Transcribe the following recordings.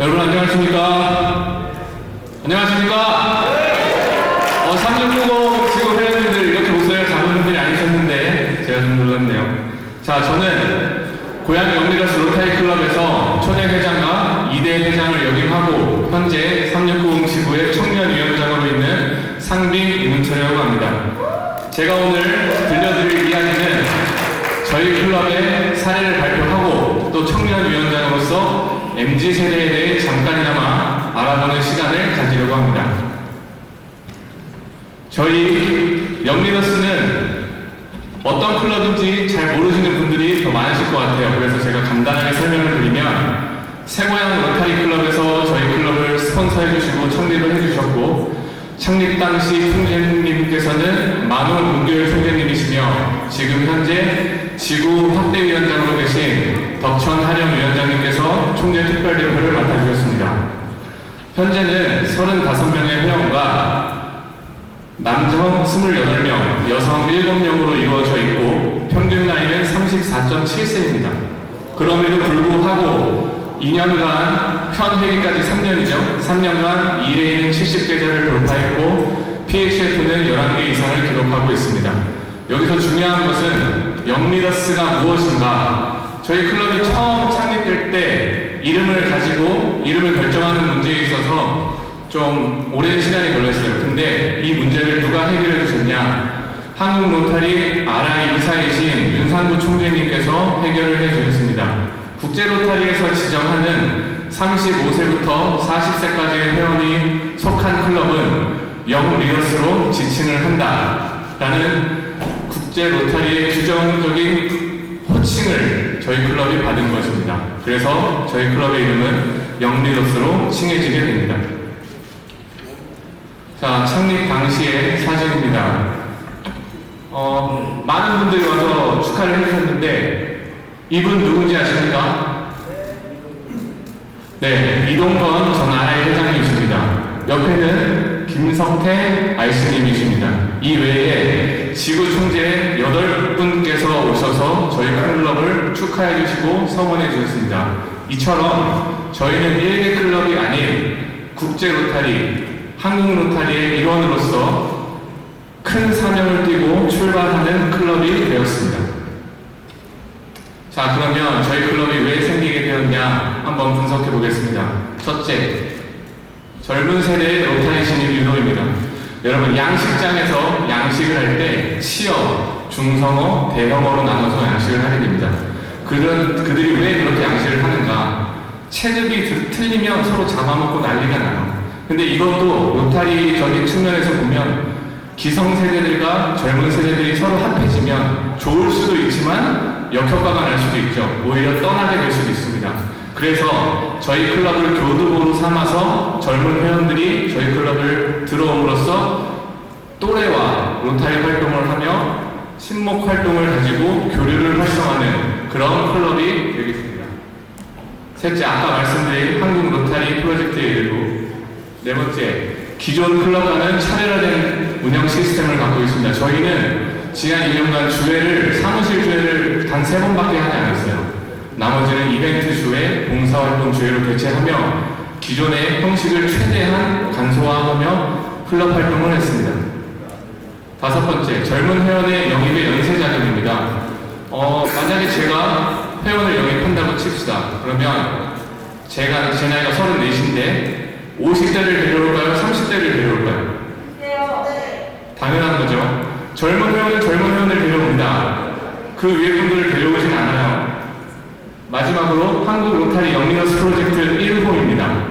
여러분 안녕하십니까? 안녕하십니까? 369공 지구 회원님들 이렇게 목소리가 작은 분들이 아니셨는데 제가 좀 놀랐네요. 자, 저는 고향 영리더스 로타리 클럽에서 초대 회장과 2대 회장을 역임하고 현재 369공 지구의 청년위원장으로 있는 상빈 이문철이라고 합니다. 제가 오늘 들려드릴 이야기는 저희 클럽의 사례를 발표하고 또 청년위원장으로서 MZ세대에 대해 잠깐이나마 알아보는 시간을 가지려고 합니다. 저희 영리더스는 어떤 클럽인지 잘 모르시는 분들이 더 많으실 것 같아요. 그래서 제가 간단하게 설명을 드리면 새고향 로타리 클럽에서 저희 클럽을 스폰서해 주시고 창립을 해주셨고 창립 당시 총재님께서는 만원 문교일 총재님이시며 지금 현재 지구 확대위원장으로 계신 덕천 하령위원장님께서 총재 특별대표를 맡아주셨습니다. 현재는 35명의 회원과 남성 28명, 여성 7명으로 이루어져 있고 평균 나이는 34.7세입니다. 그럼에도 불구하고 2년간 편회기까지 3년이죠. 3년간 1회인 70계좌를 돌파했고 PHF는 11개 이상을 기록하고 있습니다. 여기서 중요한 것은 영리더스가 무엇인가? 저희 클럽이 처음 창립될 때 이름을 가지고 이름을 결정하는 문제에 있어서 좀 오랜 시간이 걸렸어요. 근데 이 문제를 누가 해결해 주셨냐? 한국 로타리 RI 이사이신 윤상구 총재님께서 해결을 해 주셨습니다. 국제 로타리에서 지정하는 35세부터 40세까지의 회원이 속한 클럽은 영리더스로 지칭을 한다라는 국제 로타리의 규정적인 호칭을 저희 클럽이 받은 것입니다. 그래서 저희 클럽의 이름은 영리더스로 칭해지게 됩니다. 자, 창립 당시의 사진입니다. 많은 분들이 와서 축하를 해주셨는데 이분 누군지 아십니까? 네, 이동건 전 RI 회장님이십니다. 옆에는 김성태 RC님이십니다. 이 외에 지구 총재 8분께서 오셔서 저희 클럽을 축하해 주시고 성원해 주셨습니다. 이처럼 저희는 1개 클럽이 아닌 국제 로타리, 한국 로타리의 일원으로서 큰 사명을 띠고 출발하는 클럽이 되었습니다. 자, 그러면 저희 클럽이 왜 생기게 되었냐 한번 분석해 보겠습니다. 첫째, 젊은 세대의 로타리 진입 유도입니다. 여러분, 양식장에서 양식을 할 때 치어, 중성어, 대형어로 나눠서 양식을 하게 됩니다. 그들이 왜 그렇게 양식을 하는가? 체급이 틀리면 서로 잡아먹고 난리가 나요. 근데 이것도 로타리적인 측면에서 보면 기성세대들과 젊은 세대들이 서로 합해지면 좋을 수도 있지만 역효과가 날 수도 있죠. 오히려 떠나게 될 수도 있습니다. 그래서 저희 클럽을 교두보로 삼아서 젊은 회원들이 저희 클럽을 들어옴으로써 또래와 로타리 활동을 하며 친목 활동을 가지고 교류를 활성화하는 그런 클럽이 되겠습니다. 셋째, 아까 말씀드린 한국 로타리 프로젝트의 일부. 네 번째, 기존 클럽과는 차별화된 운영 시스템을 갖고 있습니다. 저희는 지난 2년간 사무실 주회를 단 3번밖에 하지 않았어요. 나머지는 이벤트 주회, 봉사활동 주회로 대체하며 기존의 형식을 최대한 간소화하며 클럽 활동을 했습니다. 다섯 번째, 젊은 회원의 영입의 연세 자금입니다. 만약에 제가 회원을 영입한다고 칩시다. 그러면 제 나이가 34인데 50대를 데려올까요? 30대를 데려올까요? 당연한 거죠. 젊은 회원은 젊은 회원을 데려옵니다. 그 위에 분들을 데려오진 않아요. 마지막으로 한국 로타리 영리더스 프로젝트 1호입니다.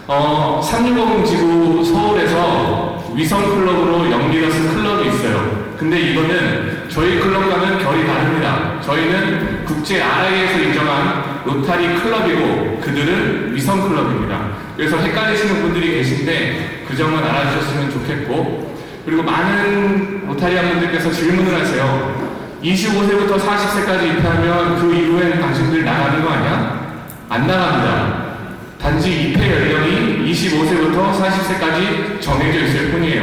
365공 지구 서울에서 위성 클럽으로 영리더스 클럽이 있어요. 근데 이거는 저희 클럽과는 결이 다릅니다. 저희는 국제 RI에서 인정한 로타리 클럽이고 그들은 위성 클럽입니다. 그래서 헷갈리시는 분들이 계신데 그 점은 알아주셨으면 좋겠고, 그리고 많은 로타리안 분들께서 질문을 하세요. 25세부터 40세까지 입회하면 그 이후에는 당신들 나가는 거 아니야? 안 나갑니다. 단지 입회 연령이 25세부터 40세까지 정해져 있을 뿐이에요.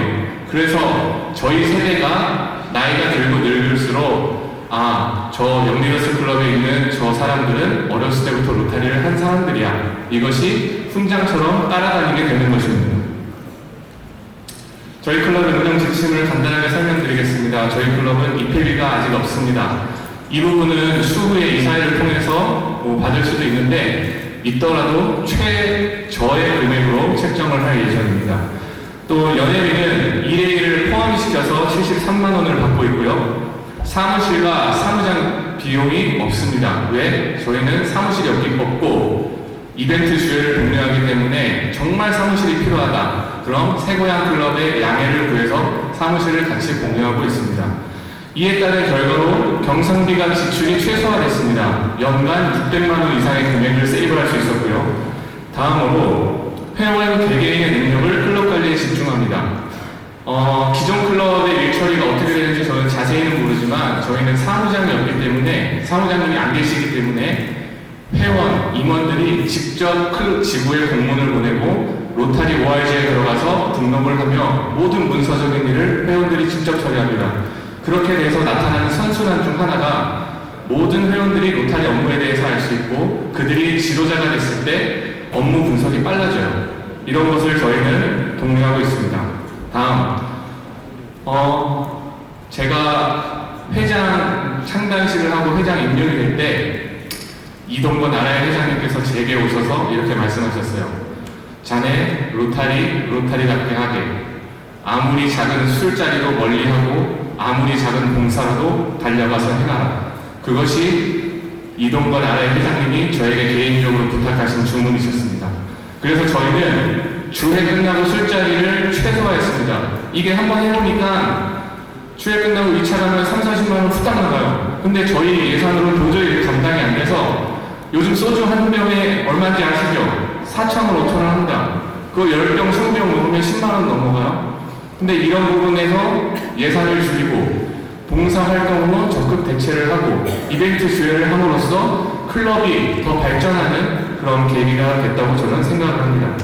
그래서 저희 세대가 나이가 들고 늙을수록 저 영리더스 클럽에 있는 저 사람들은 어렸을 때부터 로타리를 한 사람들이야. 이것이 훈장처럼 따라다니게 되는 것입니다. 저희 클럽의 운영 지침을 간단하게 설명드리겠습니다. 저희 클럽은 입회비가 아직 없습니다. 이 부분은 추후에 이사회를 통해서 받을 수도 있는데 있더라도 최저의 금액으로 책정을 할 예정입니다. 또 연회비는 1회 1을 포함시켜서 73만 원을 받고 있고요. 사무실과 사무장 비용이 없습니다. 왜? 저희는 사무실이 없고 이벤트 주회를 독려하기 때문에 정말 사무실이 필요하다. 그럼 새고향 클럽의 양해를 구해서 사무실을 같이 공유하고 있습니다. 이에 따른 결과로 경상비가 지출이 최소화됐습니다. 연간 600만 원 이상의 금액을 세이브할 수 있었고요. 다음으로 회원 개개인의 능력을 클럽 관리에 집중합니다. 기존 클럽의 일처리가 어떻게 되는지 저는 자세히는 모르지만 저희는 사무장이 없기 때문에 사무장님이 안 계시기 때문에 회원, 임원들이 직접 클럽 지부에 공문을 보내고 로타리 ORG에 들어가서 등록을 하며 모든 문서적인 일을 회원들이 직접 처리합니다. 그렇게 돼서 나타나는 선순환 중 하나가 모든 회원들이 로타리 업무에 대해서 알 수 있고 그들이 지도자가 됐을 때 업무 분석이 빨라져요. 이런 것을 저희는 독려하고 있습니다. 다음, 제가 회장 창단식을 하고 회장 임명이 될 때 이동건 나라의 회장님께서 제게 오셔서 이렇게 말씀하셨어요. 자네 로타리답게 하게 아무리 작은 술자리도 멀리하고 아무리 작은 봉사라도 달려가서 해놔라. 그것이 이동건 나라의 회장님이 저에게 개인적으로 부탁하신 주문이셨습니다. 그래서 저희는 주회 끝나고 술자리를 최소화했습니다. 이게 한번 해보니까 주회 끝나고 2차 가면 30, 40만 원 후딱 나가요. 근데 저희 예산으로는 도저히 감당이 안 돼서 요즘 소주 한 병에 얼마인지 아시죠? 4,000원, 5,000원 합니다. 그거 10병, 20병 먹으면 10만 원 넘어가요. 근데 이런 부분에서 예산을 줄이고 봉사활동으로 적극 대체를 하고 이벤트 수혜를 함으로써 클럽이 더 발전하는 그런 계기가 됐다고 저는 생각을 합니다.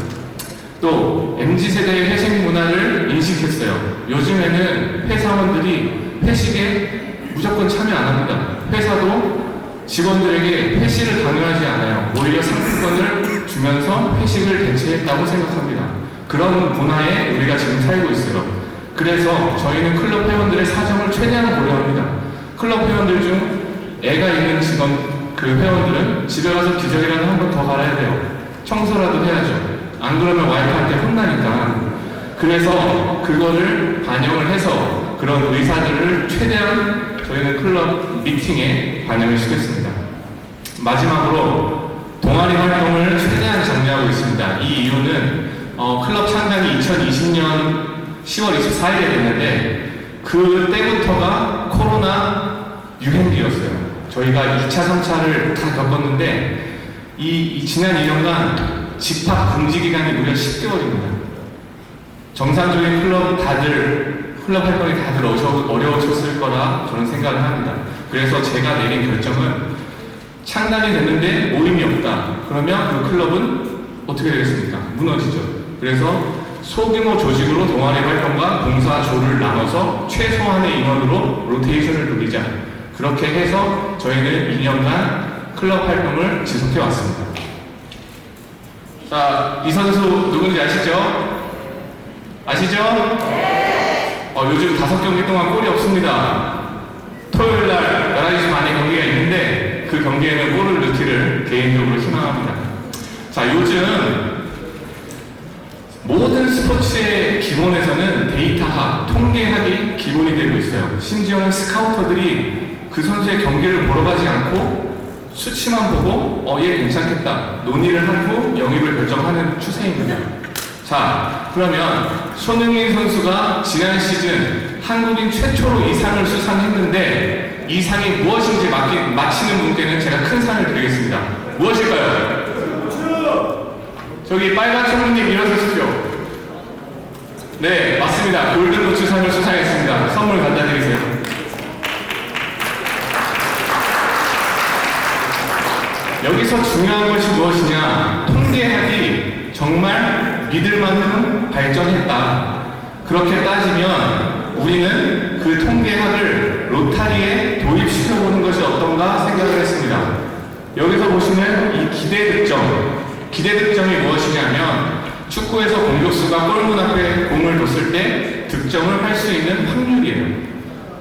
또 MZ세대의 회식 문화를 인식했어요. 요즘에는 회사원들이 회식에 무조건 참여 안 합니다. 회사도 직원들에게 회식을 강요하지 않아요. 오히려 상품권을 주면서 회식을 대체했다고 생각합니다. 그런 문화에 우리가 지금 살고 있어요. 그래서 저희는 클럽 회원들의 사정을 최대한 고려합니다. 클럽 회원들 중 애가 있는 직원, 회원들은 집에 가서 기저귀라도 한 번 더 갈아야 돼요. 청소라도 해야죠. 안 그러면 와이프한테 혼나니까. 그래서 그거를 반영을 해서 그런 의사들을 최대한 저희는 클럽 미팅에 반영을 시켰습니다. 마지막으로 동아리 활동을 최대한 장려하고 있습니다. 이 이유는 클럽 창단이 2020년 10월 24일에 됐는데 그때부터가 코로나 유행기였어요. 저희가 2차, 3차를 다 겪었는데 이 지난 2년간 집합 금지 기간이 무려 10개월입니다. 정상적인 클럽 활동이 다들 어려워졌을 거라 저는 생각을 합니다. 그래서 제가 내린 결정은 창단이 됐는데 모임이 없다. 그러면 그 클럽은 어떻게 되겠습니까? 무너지죠. 그래서 소규모 조직으로 동아리 활동과 봉사조를 나눠서 최소한의 인원으로 로테이션을 누리자. 그렇게 해서 저희는 2년간 클럽 활동을 지속해 왔습니다. 자, 이 선수 누군지 아시죠? 아시죠? 네. 요즘 5경기 동안 골이 없습니다. 토요일날 11시 반에 경기가 있는데 그 경기에는 골을 넣기를 개인적으로 희망합니다. 자, 요즘 모든 스포츠의 기본에서는 데이터학, 통계학이 기본이 되고 있어요. 심지어는 스카우터들이 그 선수의 경기를 보러 가지 않고 수치만 보고 얘 괜찮겠다 논의를 하고 영입을 결정하는 추세입니다. 자, 그러면 손흥민 선수가 지난 시즌 한국인 최초로 이 상을 수상했는데 이 상이 무엇인지 맞히는 분께는 제가 큰 상을 드리겠습니다. 무엇일까요? 저기 빨간 총무님 일어서십시오. 네, 맞습니다. 골든부츠상을 수상했습니다. 선물 갖다 드리세요. 여기서 중요한 것이 무엇이냐? 통계학이 정말 믿을 만큼 발전했다. 그렇게 따지면 우리는 그 통계학을 로타리에 도입시켜보는 것이 어떤가 생각을 했습니다. 여기서 보시는 이 기대 득점이 무엇이냐면 축구에서 공격수가 골문 앞에 공을 뒀을 때 득점을 할 수 있는 확률이에요.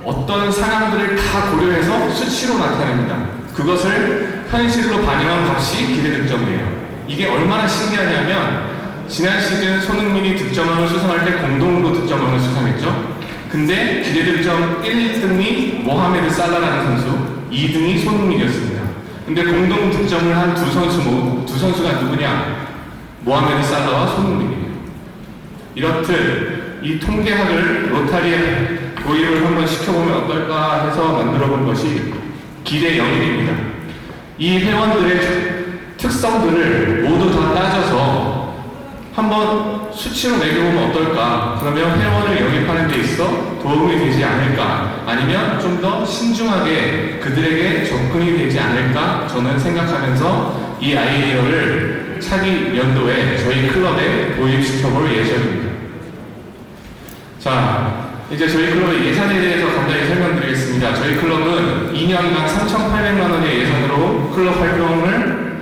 어떤 상황들을 다 고려해서 수치로 나타냅니다. 그것을 현실로 반영한 값이 기대 득점이에요. 이게 얼마나 신기하냐면 지난 시즌 손흥민이 득점왕을 수상할 때 공동으로 득점왕을 수상했죠. 근데 기대 득점 1등이 모하메드 살라라는 선수, 2등이 손흥민이었습니다. 근데 공동 득점을 한 두 선수가 누구냐? 모하메드 살라와 손흥민이에요. 이렇듯 이 통계학을 로타리에 도입을 한번 시켜보면 어떨까 해서 만들어본 것이 기대 영입입니다. 이 회원들의 특성들을 모두 다 따져서 한번 수치로 매겨보면 어떨까? 그러면 회원을 영입하는 데 있어 도움이 되지 않을까? 아니면 좀 더 신중하게 그들에게 접근이 되지 않을까? 저는 생각하면서 이 아이디어를 차기 연도에 저희 클럽에 도입시켜볼 예정입니다. 자, 이제 저희 클럽의 예산에 대해서 간단히 설명드리겠습니다. 저희 클럽은 2년간 3,800만 원의 예산으로 클럽 활동을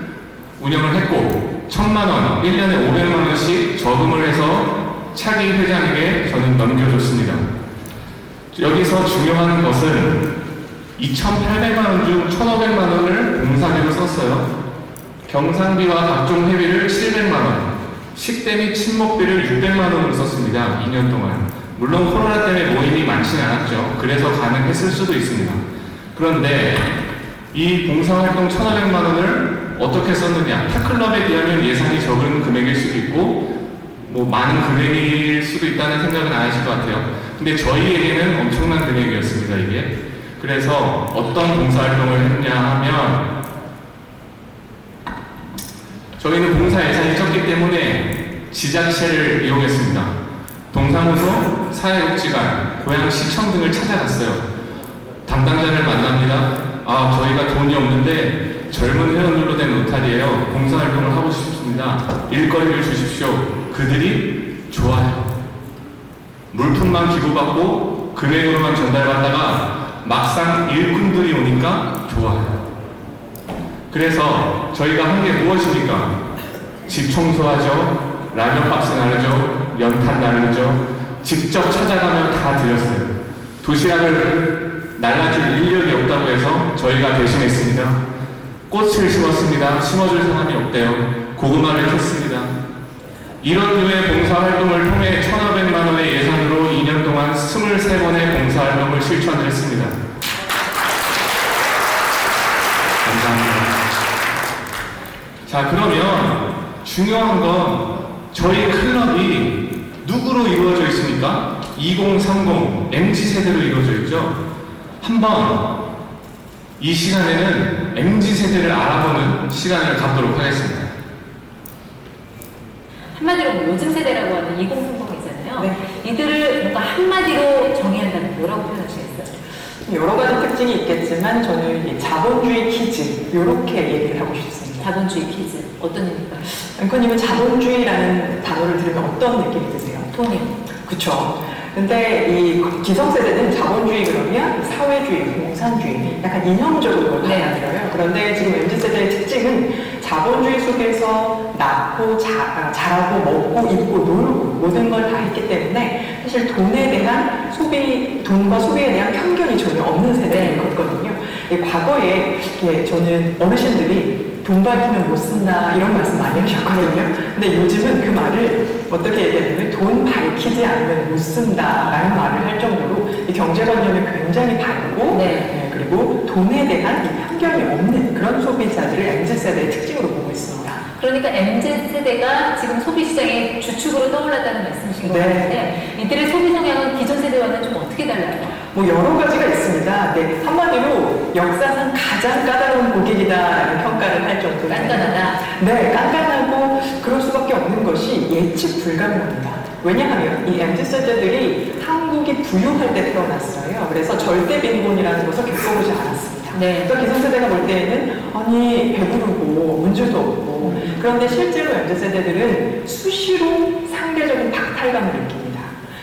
운영을 했고 1,000만 원, 1년에 500만 원씩 저금을 해서 차기 회장에게 저는 넘겨줬습니다. 여기서 중요한 것은 2,800만 원 중 1,500만 원을 봉사비로 썼어요. 경상비와 각종 회비를 700만 원, 식대 및 친목비를 600만 원으로 썼습니다. 2년 동안. 물론 코로나 때문에 모임이 많지는 않았죠. 그래서 가능했을 수도 있습니다. 그런데 이 봉사활동 1,500만 원을 어떻게 썼느냐? 타클럽에 비하면 예산이 적은 금액일 수도 있고 많은 금액일 수도 있다는 생각은 안 하실 것 같아요. 근데 저희에게는 엄청난 금액이었습니다, 이게. 그래서 어떤 봉사활동을 했냐 하면 저희는 봉사 예산이 적기 때문에 지자체를 이용했습니다. 동사무소, 사회복지관, 고양시청 등을 찾아갔어요. 담당자를 만납니다. 저희가 돈이 없는데 젊은 회원들로 된 로타리예요. 봉사활동을 하고 싶습니다. 일거리를 주십시오. 그들이 좋아요. 물품만 기부받고 금액으로만 전달받다가 막상 일꾼들이 오니까 좋아요. 그래서 저희가 한 게 무엇입니까? 집 청소하죠. 라면 박스 나르죠. 연탄 나르죠. 직접 찾아가면 다 드렸어요. 도시락을 날라줄 인력이 없다고 해서 저희가 대신했습니다. 꽃을 심었습니다. 심어줄 사람이 없대요. 고구마를 캤습니다. 이런 류의 봉사활동을 통해 1,500만 원의 예산으로 2년 동안 23번의 봉사활동을 실천을 했습니다. 감사합니다. 자, 그러면 중요한 건 저희 클럽이 누구로 이루어져 있습니까? 2030 MZ세대로 이루어져 있죠. 한번 이 시간에는 MZ세대를 알아보는 시간을 갖도록 하겠습니다. 한마디로 요즘 세대라고 하는 2030이잖아요. 네. 이들을 뭔가 한마디로 정의한다면 뭐라고 표현하시겠어요? 여러 가지 특징이 있겠지만 저는 이 자본주의 키즈 이렇게 얘기를 하고 싶습니다. 자본주의 퀴즈 어떤 의미일까요? 앵커님은 자본주의라는 단어를 들으면 어떤 느낌이 드세요? 돈이. 그쵸. 근데 이 기성세대는 자본주의 그러면 사회주의, 공산주의 약간 이념적으로 받아들여요. 그런데 지금 MZ세대의 특징은 자본주의 속에서 낳고 자라고 먹고 입고 놀고 모든 걸 다 했기 때문에 사실 돈에 대한 돈과 소비에 대한 편견이 전혀 없는 세대인 거거든요. 과거에 저는 어르신들이 돈 밝히면 못 쓴다 이런 말씀 많이 하셨거든요. 근데 요즘은 그 말을 어떻게 얘기하냐면 돈 밝히지 않으면 못 쓴다라는 말을 할 정도로 이 경제관념이 굉장히 밝고 그리고 돈에 대한 이 편견이 없는 그런 소비자들을 MZ세대의 특징으로 보고 있습니다. 그러니까 MZ세대가 지금 소비시장의 주축으로 떠올랐다는 말씀이신 것 같은데 이들의 소비 성향은 기존 세대와는 좀 어떻게 달라요? 여러 가지가 있습니다. 네, 한마디로 역사상 가장 까다로운 고객이다라는 평가를 할 정도로 깐깐하다. 네, 깐깐하고 그럴 수밖에 없는 것이 예측 불가능합니다. 왜냐하면 이 MZ세대들이 한국이 부유할 때 태어났어요. 그래서 절대 빈곤이라는 것을 겪어보지 않았습니다. 네. 또 기성세대가 볼 때에는 아니 배부르고 문제도 없고 그런데 실제로 MZ세대들은 수시로 상대적인 박탈감을 느낍니다.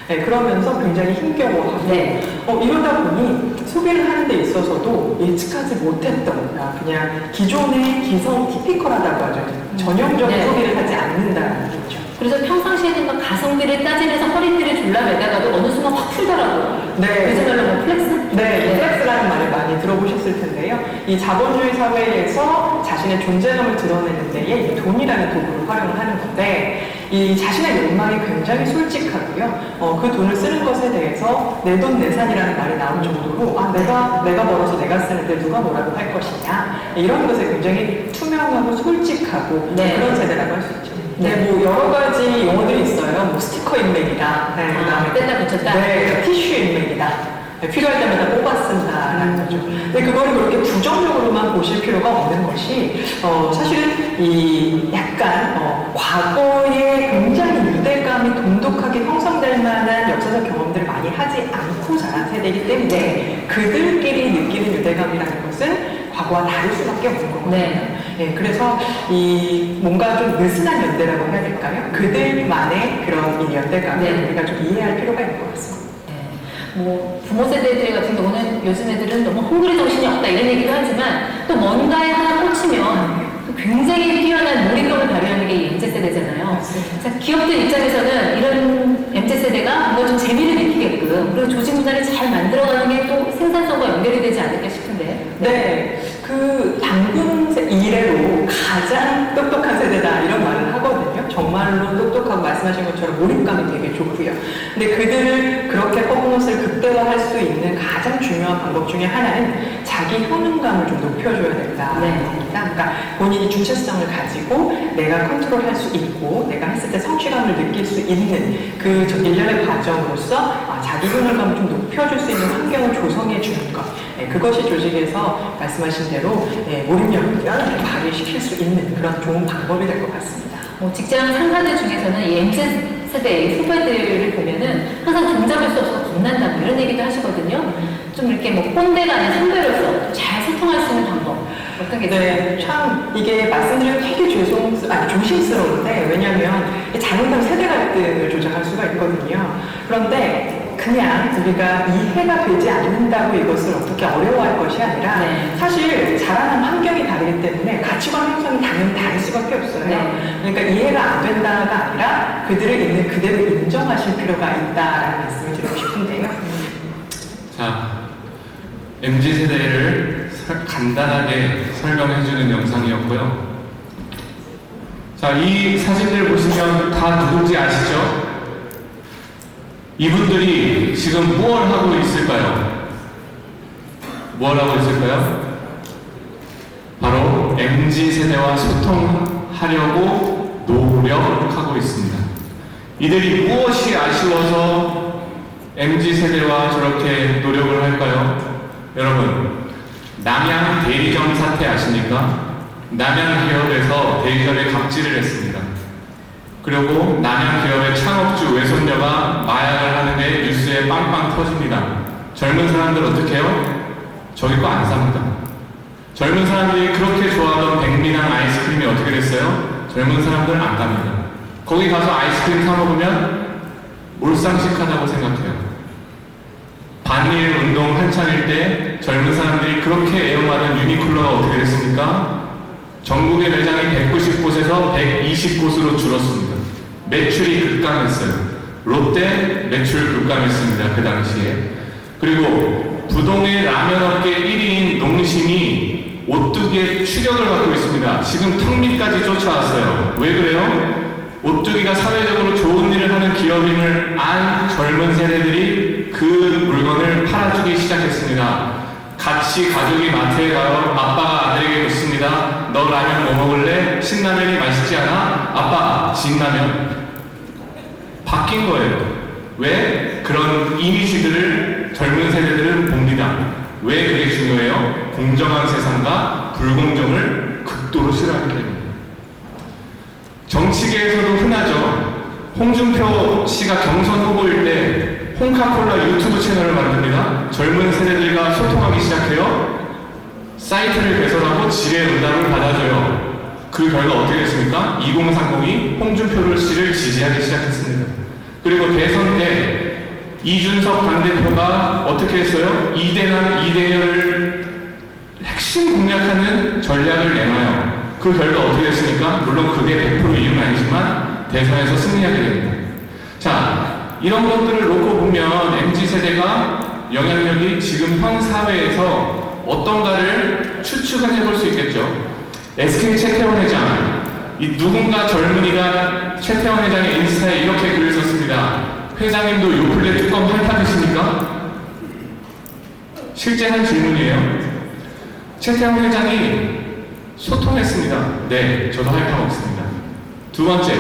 네, 그러면서 굉장히 힘겨워하고 네. 이러다 보니 소개를 하는 데 있어서도 예측하지 못했던 그냥 기존의 기성 티피컬하다고 하죠. 전형적인 네. 소개를 하지 않는다는 거죠. 그래서 평상시에는 막 가성비를 따지면서 허리띠를 졸라매다가도 어느 순간 확 풀더라고요. 네. 요즘 말로 뭐 플렉스? 네, 플렉스라는 말을 많이 들어보셨을 텐데요. 이 자본주의 사회에서 자신의 존재감을 드러내는 데에 이 돈이라는 도구를 활용을 하는 건데, 이 자신의 욕망이 굉장히 솔직하고요. 그 돈을 쓰는 것에 대해서 내 돈 내산이라는 말이 나올 정도로 내가 벌어서 내가 쓰는데 누가 뭐라고 할 것이냐, 이런 것에 굉장히 투명하고 솔직하고 네. 그런 세대라고 할 수 있죠. 네. 네, 뭐 여러 가지 용어들이 있어요. 뭐 스티커 인맥이다. 네, 그다음에 뺐다 붙였다? 네, 티슈 인맥이다. 네, 필요할 때마다 뽑아쓴다라는 거죠. 근데 그거를 그렇게 부정적으로만 보실 필요가 없는 것이 사실은 이 약간 과거에 굉장히 유대감이 돈독하게 형성될 만한 역사적 경험들을 많이 하지 않고 자란 세대이기 때문에 그들끼리 느끼는 유대감이라는 것은 과거와 다를 수밖에 없는 거거든요. 네. 예, 그래서 이 뭔가 좀 느슨한 연대라고 해야 될까요? 그들만의 그런 이 연대감을 네. 우리가 좀 이해할 필요가 있는 것 같습니다. 네. 뭐 부모 세대들 같은 경우는 요즘 애들은 너무 헝그리 정신이 없다 이런 얘기도 하지만 또 뭔가에 하나 꽂히면 또 굉장히 뛰어난 몰입감을 발휘하는 게 이 MZ세대잖아요. 맞습니다. 자, 기업들 입장에서는 이런 MZ세대가 뭔가 좀 재미를 느끼게끔 그리고 조직 문화를 잘 만들어가는 게 또 생산성과 연결이 되지 않을까 싶은데. 네, 그 당군 이래로 가장 똑똑한 세대다 이런 말을 하거든요. 정말로 똑똑하고 말씀하신 것처럼 몰입감이 되게 좋고요. 근데 그들을 그렇게 퍼포먼스를 극대화할 수 있는 가장 중요한 방법 중에 하나는 자기 효능감을 좀 높여줘야 된다. 네. 그러니까 본인이 주체성을 가지고 내가 컨트롤할 수 있고 내가 했을 때 성취감을 느낄 수 있는 그 일련의 과정으로서 자기 효능감을 좀 높여줄 수 있는 환경을 조성해 주는 것. 네, 그것이 조직에서 말씀하신 대로 몰입력을 발휘시킬 수 있는 그런 좋은 방법이 될 것 같습니다. 직장 상사들 중에서는 이 MZ세대의 후배들을 보면은 항상 종잡을 수 없어서 겁난다고 이런 얘기도 하시거든요. 좀 이렇게 뭐 꼰대가 아닌 선배로서 잘 소통할 수 있는 방법 어떤 게 있을까요? 네, 참 이게 말씀드리면 되게 조심스러운데 왜냐하면 잘못하면 세대 갈등을 조장할 수가 있거든요. 그런데 그냥 우리가 이해가 되지 않는다고 이것을 어떻게 어려워할 것이 아니라 네. 사실 자라는 환경이 다르기 때문에 가치관 형성이 당연히 다를 수밖에 없어요. 네. 그러니까 이해가 안 된다가 아니라 그들을 있는 그대로 인정하실 필요가 있다라는 말씀을 드리고 싶은데요. 자, MZ세대를 간단하게 설명해주는 영상이었고요. 자, 이 사진들 보시면 다 누군지 아시죠? 이분들이 지금 무엇을 하고 있을까요? 뭘 하고 있을까요? 바로 MZ세대와 소통하려고 노력하고 있습니다. 이들이 무엇이 아쉬워서 MZ세대와 저렇게 노력을 할까요? 여러분, 남양 대리점 사태 아십니까? 남양 기업에서 대리점에 갑질을 했습니다. 그리고 남양 기업의 창업주 외손녀가 마약을 하는데 뉴스에 빵빵 터집니다. 젊은 사람들 어떻게 해요? 저기 거 안 삽니다. 젊은 사람들이 그렇게 좋아하던 백미랑 아이스크림이 어떻게 됐어요? 젊은 사람들 안 갑니다. 거기 가서 아이스크림 사 먹으면 몰상식하다고 생각해요. 반일 운동 한창일 때 젊은 사람들이 그렇게 애용하던 유니클로가 어떻게 됐습니까? 전국의 매장이 190곳에서 120곳으로 줄었습니다. 매출이 급감했어요. 롯데 매출 급감했습니다. 그 당시에. 그리고 부동의 라면업계 1위인 농심이 오뚜기의 추격을 받고 있습니다. 지금 턱밑까지 쫓아왔어요. 왜 그래요? 오뚜기가 사회적으로 좋은 일을 하는 기업임을 안 젊은 세대들이 그 물건을 팔아주기 시작했습니다. 같이 가족이 마트에 가요. 아빠가 아들에게 묻습니다. 너 라면 뭐 먹을래? 신라면이 맛있지 않아? 아빠, 진라면. 바뀐 거예요. 왜? 그런 이미지들을 젊은 세대들은 봅니다. 왜 그게 중요해요? 공정한 세상과 불공정을 극도로 싫어하기 때문에. 정치계에서도 흔하죠. 홍준표 씨가 경선 후보일 때 홍카콜라 유튜브 채널을 만듭니다. 젊은 세대들과 소통하기 시작해요. 사이트를 개설하고 질의 응답을 받아줘요. 그 결과 어떻게 됐습니까? 2030이 홍준표 씨를 지지하기 시작했습니다. 그리고 대선 때 이준석 당대표가 어떻게 했어요? 이대남 이대열을 핵심 공략하는 전략을 내놔요. 그 결과 어떻게 됐습니까? 물론 그게 100% 이유는 아니지만 대선에서 승리하게 됩니다. 자, 이런 것들을 놓고 보면 MZ세대가 영향력이 지금 현 사회에서 어떤가를 추측은 해볼 수 있겠죠. SK 최태원 회장, 이 누군가 젊은이가 최태원 회장의 인스타에 이렇게 글을 썼습니다. 회장님도 요플레 뚜껑 핥아드십니까? 실제 한 질문이에요. 최태원 회장이 소통했습니다. 네, 저도 핥아먹습니다. 두 번째,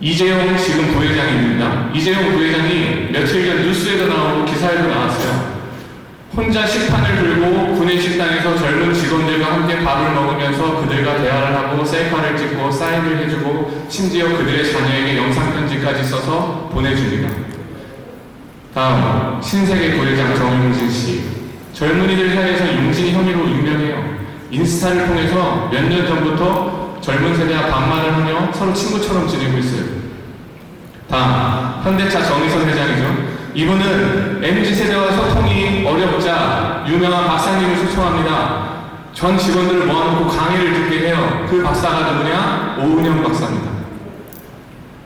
이재용 지금 부회장입니다. 이재용 부회장이 며칠 전 뉴스에도 나오고 기사에도 나왔어요. 혼자 식판을 들고 구내식당에서 젊은 직원들과 함께 밥을 먹으면서 그들과 대화를 하고 셀카를 찍고 사인을 해주고 심지어 그들의 자녀에게 영상편지까지 써서 보내줍니다. 다음, 신세계 부회장 정용진 씨. 젊은이들 사이에서 용진이 혐의로 유명해요. 인스타를 통해서 몇 년 전부터 젊은 세대와 반말을 하며 서로 친구처럼 지내고 있어요. 다음, 현대차 정의선 회장이죠. 이분은 MZ세대와 소통이 어렵자 유명한 박사님을 초청합니다. 전 직원들을 모아놓고 강의를 듣게 해요. 그 박사가 누구냐? 오은영 박사입니다.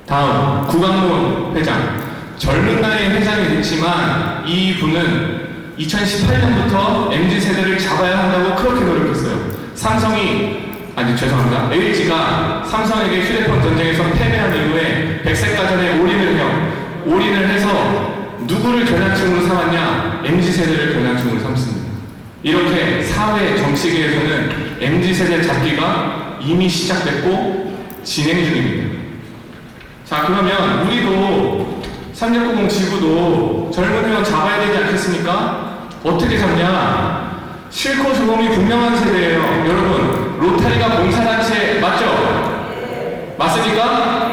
다음, 구강문 회장. 젊은 나이에 회장이 됐지만 이분은 2018년부터 MZ세대를 잡아야 한다고 그렇게 노력했어요. LG가 삼성에게 휴대폰 전쟁에서 패배한 이후에 백색가전에 올인을 해요. 올인을 해서 누구를 겨냥층으로 삼았냐? MZ세대를 겨냥층으로 삼습니다. 이렇게 사회 정치계에서는 MZ세대 잡기가 이미 시작됐고 진행 중입니다. 자, 그러면 우리도 3690 지구도 젊은 회원 잡아야 되지 않겠습니까? 어떻게 잡냐? 싫고 좋음이 분명한 세대예요. 여러분, 로타리가 봉사단체 맞죠? 맞습니까?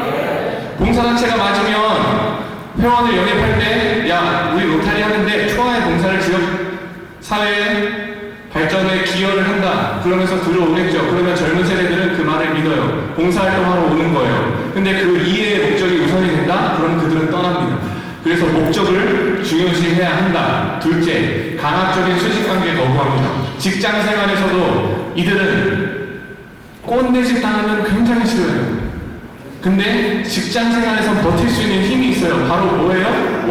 봉사단체가 맞으면 회원을 영입할 때, 야, 우리 로타리 하는데 초하의 봉사를 지역 사회 발전에 기여를 한다. 그러면서 들어오겠죠. 그러면 젊은 세대들은 그 말을 믿어요. 봉사활동하러 오는 거예요. 근데 그 이해의 목적이 우선이 된다? 그럼 그들은 떠납니다. 그래서 목적을 중요시해야 한다. 둘째, 강압적인 수직관계 거부합니다. 직장 생활에서도 이들은 꼰대짓 당하면 굉장히 싫어해요. 근데 직장 생활에서 버틸 수 있는 힘이 있어요. 바로 뭐예요?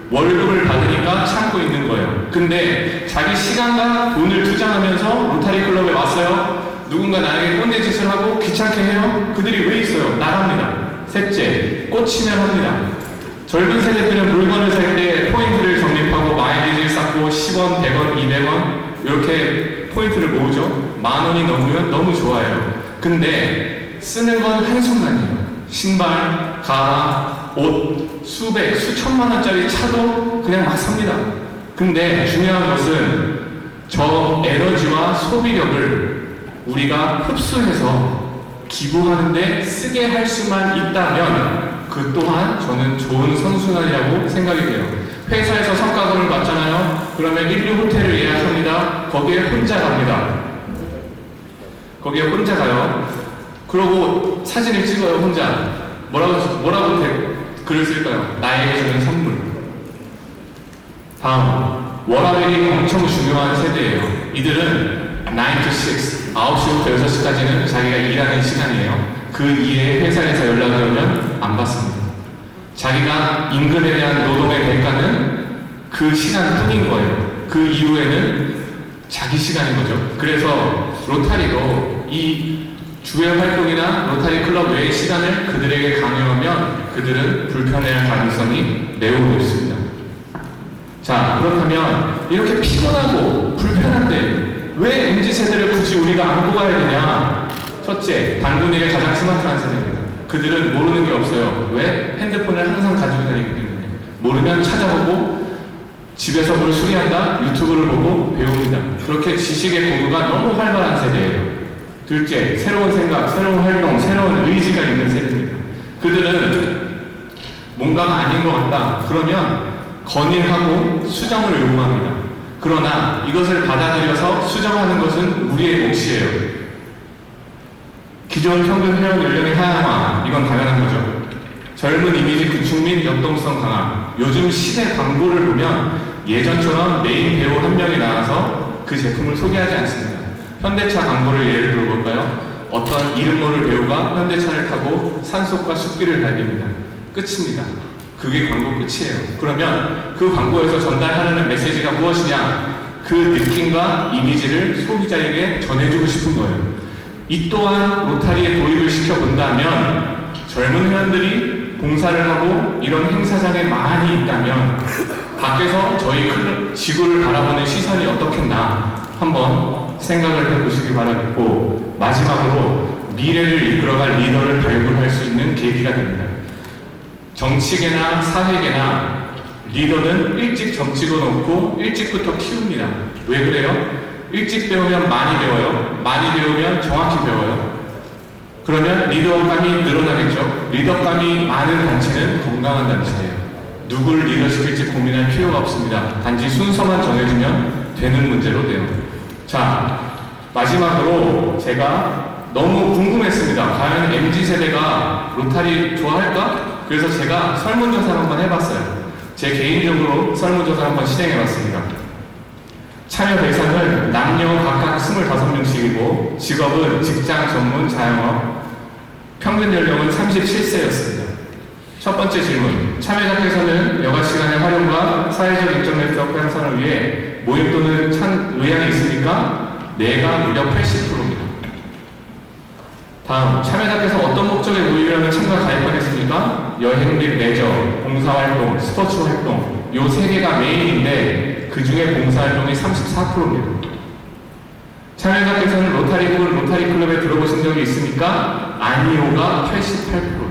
월급을 받으니까 참고 있는 거예요. 근데 자기 시간과 돈을 투자하면서 로타리 클럽에 왔어요. 누군가 나에게 꼰대짓을 하고 귀찮게 해요. 그들이 왜 있어요? 나갑니다. 셋째, 꽂히면 합니다. 젊은 세대들은 물건을 살 때 포인트를 적립하고 마일리지를 쌓고 10원, 100원, 200원 이렇게 포인트를 모으죠. 10,000원이 넘으면 너무 좋아요. 근데 쓰는 건 한순간이에요. 신발, 가방, 옷, 수백, 수천만 원짜리 차도 그냥 막 삽니다. 근데 중요한 것은 저 에너지와 소비력을 우리가 흡수해서 기부하는데 쓰게 할 수만 있다면 그 또한 저는 좋은 선순환이라고 생각이 돼요. 회사에서 성과급을 받잖아요. 그러면 1류 호텔을 예약합니다. 거기에 혼자 갑니다. 거기에 혼자 가요. 그러고 사진을 찍어요, 혼자. 뭐라고 글을 쓸까요? 나에게 주는 선물. 다음, 워라밸이 엄청 중요한 세대예요. 이들은 9 to 6, 9시부터 6시까지는 자기가 일하는 시간이에요. 그 이외에 회사에서 연락이 오면 안 받습니다. 자기가 임금에 대한 노동의 대가는 그 시간뿐인 거예요. 그 이후에는 자기 시간인 거죠. 그래서 로타리도 이 주요 활동이나 로타리 클럽 외의 시간을 그들에게 강요하면 그들은 불편해할 가능성이 매우 높습니다. 자, 그렇다면 이렇게 피곤하고 불편한데 왜 MZ세대를 굳이 우리가 안고 가야 되냐? 첫째, 단군일에 가장 스마트한 세대입니다. 그들은 모르는 게 없어요. 왜? 핸드폰을 항상 가지고 다니기 때문에. 모르면 찾아보고 집에서 뭘 수리한다? 유튜브를 보고 배웁니다. 그렇게 지식의 공유가 너무 활발한 세대예요. 둘째, 새로운 생각, 새로운 활동, 새로운 의지가 있는 세대입니다. 그들은 뭔가가 아닌 것 같다. 그러면 건의하고 수정을 요구합니다. 그러나 이것을 받아들여서 수정하는 것은 우리의 몫이에요. 기존 평균 회원 연령의 하향화, 이건 당연한 거죠. 젊은 이미지 구축 및 역동성 강화. 요즘 시대 광고를 보면 예전처럼 메인 배우 한 명이 나와서 그 제품을 소개하지 않습니다. 현대차 광고를 예를 들어볼까요? 어떤 이름 모를 배우가 현대차를 타고 산속과 숲길을 달립니다. 끝입니다. 그게 광고 끝이에요. 그러면 그 광고에서 전달하려는 메시지가 무엇이냐? 그 느낌과 이미지를 소비자에게 전해주고 싶은 거예요. 이 또한 로타리에 도입을 시켜본다면 젊은 회원들이 봉사를 하고 이런 행사장에 많이 있다면 밖에서 저희 지구를 바라보는 시선이 어떻겠나 한번 생각을 해보시기 바라겠고, 마지막으로 미래를 이끌어갈 리더를 발굴할 수 있는 계기가 됩니다. 정치계나 사회계나 리더는 일찍 점 찍어놓고 일찍부터 키웁니다. 왜 그래요? 일찍 배우면 많이 배워요. 많이 배우면 정확히 배워요. 그러면 리더감이 늘어나겠죠. 리더감이 많은 단체는 건강한 단체예요. 누구를 리더시킬지 고민할 필요가 없습니다. 단지 순서만 정해주면 되는 문제로 돼요. 자, 마지막으로 제가 너무 궁금했습니다. 과연 MZ세대가 로타리 좋아할까? 그래서 제가 설문조사를 한번 해봤어요. 제 개인적으로 설문조사를 한번 시행해봤습니다. 참여 대상은 남녀 각각 25명씩이고 직업은 직장, 전문, 자영업, 평균 연령은 37세였습니다. 첫 번째 질문. 참여자께서는 여가 시간의 활용과 사회적 인적 네트워크 향상을 위해 모임 또는 의향이 있으니까 내가 무려 80%입니다. 다음, 참여자께서 어떤 목적의 모임이라면 참가 가입하겠습니까? 여행 및 레저, 봉사활동, 스포츠 활동, 요 세 개가 메인인데 그 중에 봉사활동이 34%입니다. 참여자께서는 로타리 혹은 로타리 클럽에 들어보신 적이 있습니까? 아니오가 88%입니다.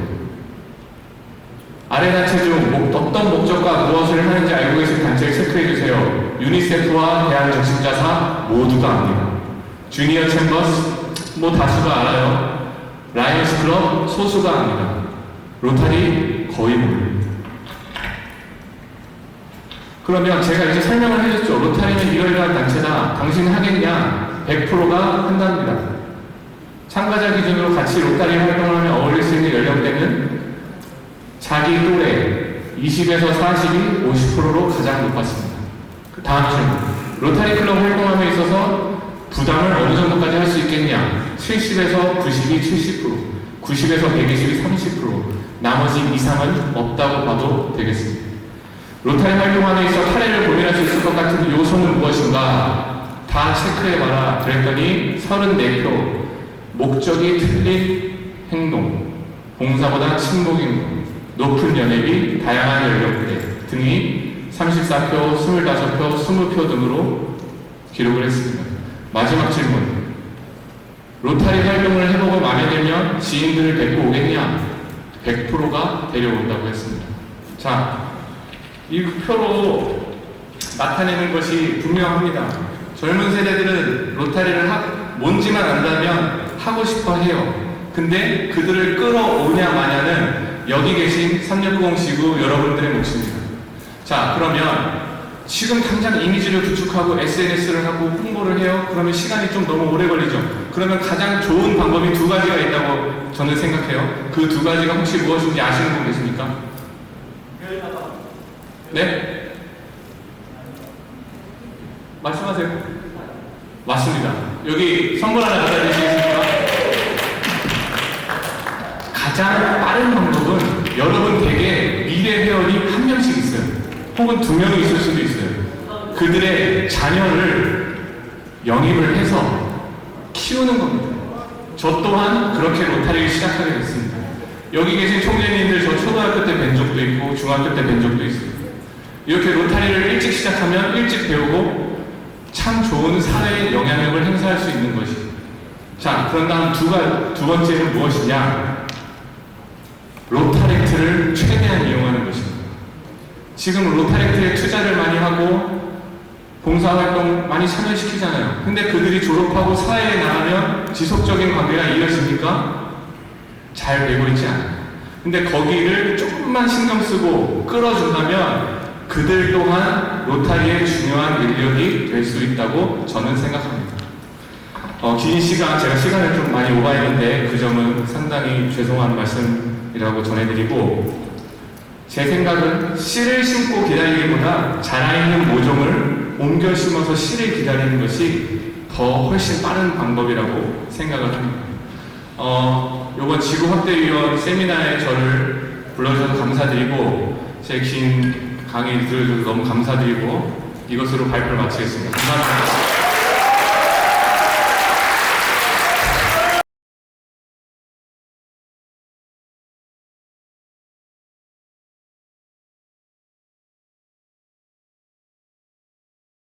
아래 단체 중 어떤 목적과 무엇을 하는지 알고 계신 단체를 체크해주세요. 유니세프와 대한적십자사 모두가 압니다. 주니어 챔버스 다수가 알아요. 라이언스 클럽 소수가 압니다. 로타리 거의 모릅니다. 그러면 제가 이제 설명을 해줬죠. 로타리는 이러이러한 단체다. 당신 하겠냐? 100%가 한답니다. 참가자 기준으로 같이 로타리 활동을 하면 어울릴 수 있는 연령대는 자기 또래 20에서 40이 50%로 가장 높았습니다. 그 다음 질문. 로타리 클럽 활동함에 있어서 부담을 어느 정도까지 할 수 있겠냐? 70에서 90이 70%, 90에서 120이 30%, 나머지 이상은 없다고 봐도 되겠습니다. 로타리 활동함에 있어 탈애를 고민할 수 있을 것 같은 요소는 무엇인가? 다 체크해봐라. 그랬더니 34표. 목적이 틀린 행동, 봉사보다 친목 행동, 높은 연예비, 다양한 연령대 등이 34표, 25표, 20표 등으로 기록을 했습니다. 마지막 질문. 로타리 활동을 해보고 마음에 들면 지인들을 데리고 오겠냐? 100%가 데려온다고 했습니다. 자, 이 표로 나타내는 것이 분명합니다. 젊은 세대들은 로타리를 뭔지만 안다면 하고 싶어 해요. 근데 그들을 끌어오냐 마냐는 여기 계신 360 지구 여러분들의 몫입니다. 자, 그러면 지금 당장 이미지를 구축하고 SNS를 하고 홍보를 해요? 그러면 시간이 좀 너무 오래 걸리죠. 그러면 가장 좋은 방법이 두 가지가 있다고 저는 생각해요. 그 두 가지가 혹시 무엇인지 아시는 분 계십니까? 네? 말씀하세요. 맞습니다. 여기 선물 하나 갖다 주시겠습니까? 가장 빠른 방법은 여러분 댁에 미래 회원이 한 명씩 있어요. 혹은 두 명이 있을 수도 있어요. 그들의 자녀를 영입을 해서 키우는 겁니다. 저 또한 그렇게 로타리를 시작하게 됐습니다. 여기 계신 총재님들 저 초등학교 때 뵌 적도 있고 중학교 때 뵌 적도 있어요. 이렇게 로타리를 일찍 시작하면 일찍 배우고 참 좋은 사회의 영향력을 행사할 수 있는 것이. 자, 그런 다음 두 번째는 무엇이냐? 로타렉트를 최대한 이용하는 것입니다. 지금 로타렉트에 투자를 많이 하고 봉사활동 많이 참여시키잖아요. 근데 그들이 졸업하고 사회에 나가면 지속적인 관계가 이어집니까? 잘 되고 있지 않아요. 근데 거기를 조금만 신경 쓰고 끌어준다면 그들 또한 로타리의 중요한 인력이 될 수 있다고 저는 생각합니다. 긴 시간, 제가 시간을 좀 많이 오버했는데 그 점은 상당히 죄송한 말씀 방법이라고 전해드리고, 제 생각은 씨를 심고 기다리기보다 자라있는 모종을 옮겨 심어서 씨를 기다리는 것이 더 훨씬 빠른 방법이라고 생각을 합니다. 요번 지구확대위원 세미나에 저를 불러주셔서 감사드리고, 제 긴 강의 들어주셔서 너무 감사드리고, 이것으로 발표를 마치겠습니다. 감사합니다.